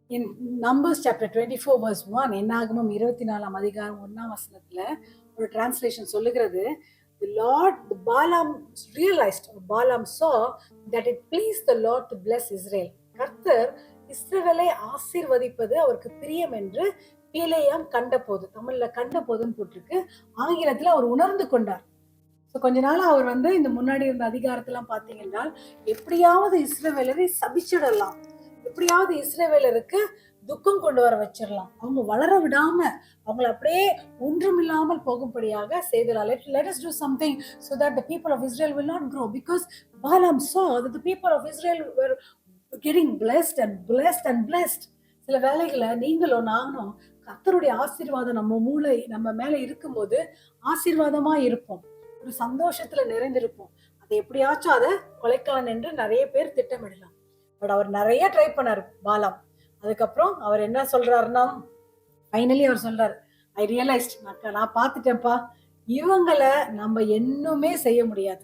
In Numbers chapter 24 verse 1, என்னாகமம் 24 அதிகாரம் 1 வசனத்துல ஒரு டிரான்ஸ்லேஷன் சொல்லுகிறது, the Lord, the Balaam realized, Balaam saw that it pleased the Lord to bless Israel. கர்த்தர் இஸ்ரவேலை ஆசீர்வதிப்பது அவருக்கு பிரியம் என்று பீலேயாம் கண்டபோது, தமிழ்ல கண்டபோதுன்னு போட்டிருக்கு, ஆங்கிலத்துல அவர் உணர்ந்து கொண்டார். ஸோ கொஞ்ச நாள் அவர் இந்த முன்னாடி இருந்த அதிகாரத்தெல்லாம் பார்த்தீங்கன்னா, எப்படியாவது இஸ்ரவேலரை சபிச்சிடலாம், எப்படியாவது இஸ்ரவேலருக்கு துக்கம் கொண்டு வர வச்சிடலாம், அவங்க வளர விடாம அவங்களை அப்படியே ஒன்றுமில்லாமல் போகும்படியாக செய்தலாம். Let us do something so that the people of Israel will not grow, because Balaam saw that the people of Israel were getting blessed and blessed and blessed. சில வேளைகளை நீங்களும் நானும் கர்த்தருடைய ஆசீர்வாதம் நம்ம மேல இருக்கும்போது ஆசீர்வாதமா இருப்போம், ஒரு சந்தோஷத்துல நிறைந்திருப்போம். அதை எப்படியாச்சும் அதை கொலைக்கலாம் என்று நிறைய பேர் திட்டமிடலாம். பட் அவர் நிறைய ட்ரை பண்ணார் பாலாம். அதுக்கப்புறம் அவர் என்ன சொல்றாருன்னா, ஃபைனலி அவர் சொல்றாரு, ஐ ரியலைஸ்ட், நான் பார்த்துட்டேன்ப்பா, இவங்களை நம்ம இன்னுமே செய்ய முடியாது.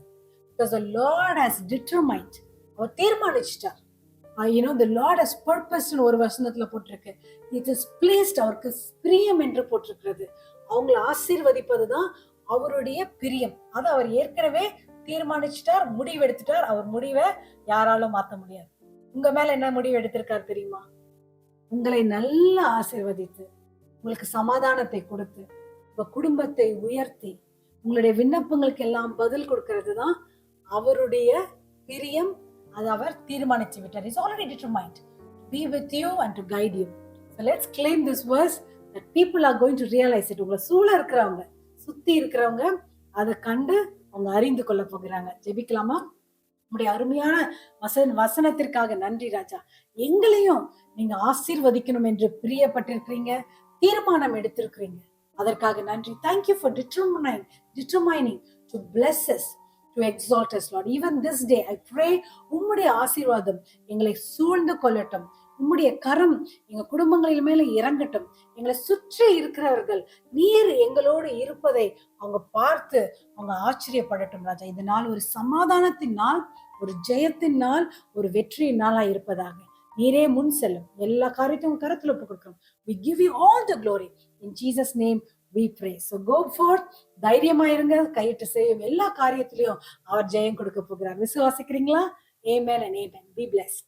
Because the Lord has determined, அவர் தீர்மானிச்சிட்டார். the Lord has purposed ஒரு வசனத்துல போட்டிருக்கு, it is pleased, அவருக்கு பிரியம் என்று போட்டிருக்கிறது. அவங்களை ஆசீர்வதிப்பதுதான் அவருடைய பிரியம். அதை அவர் ஏற்கனவே தீர்மானிச்சிட்டார், முடிவெடுத்துட்டார். அவர் முடிவை யாராலும் மாற்ற முடியாது. உங்க மேல என்ன முடிவு எடுத்திருக்காரு தெரியுமா? உங்களை நல்லா ஆசீர்வதித்து, உங்களுக்கு சமாதானத்தை கொடுத்து, உங்க குடும்பத்தை உயர்த்தி, உங்களுடைய விண்ணப்பங்களுக்கு எல்லாம் பதில் கொடுக்கிறது தான் அவருடைய பிரியம். அது அவர் தீர்மானிச்சு விட்டார். He's already determined to be with you and to guide you. So let's claim this verse that people are going to realize it. உங்களை சூழ இருக்கிறவங்க, சுத்தி இருக்கிறவங்க அதை கண்டு அவங்க அறிந்து கொள்ள போகிறாங்க. ஜெபிக்கலாமா? உடைய அருமையான வசனத்திற்காக நன்றி ராஜா. எங்களையும் நீங்க ஆசீர்வதிக்கணும் என்று பிரியப்பட்டிருக்கிறீங்க, தீர்மானம் எடுத்திருக்கிறீங்க. அதற்காக நன்றி. Thank you for determining to bless us, to exalt us, Lord. Even this day I pray, உம்முடைய ஆசீர்வாதம் எங்களை சூழ்ந்து கொள்ளட்டும். உம்முடைய கரம் எங்க குடும்பங்களின் மேல இறங்கட்டும். எங்களை சுற்றி இருக்கிறவர்கள் நீர் எங்களோடு இருப்பதை அவங்க பார்த்து அவங்க ஆச்சரியப்படட்டும் ராஜா. இந்த நாள் ஒரு சமாதானத்தின் நாள், ஒரு ஜெயத்தின் நாள், ஒரு வெற்றியின் நாளா இருப்பதாக. நீரே முன் செல்லும். எல்லா காரியத்தையும் கரத்துல ஒப்பு கொடுக்கிறோம். We give you all the glory. In Jesus' name we pray. So go forth. தைரியமா இருங்க. கையிட்டு செய்யும் எல்லா காரியத்திலையும் அவர் ஜெயம் கொடுக்க போகிறார். விசுவாசிக்கிறீங்களா? Amen and amen. Be blessed.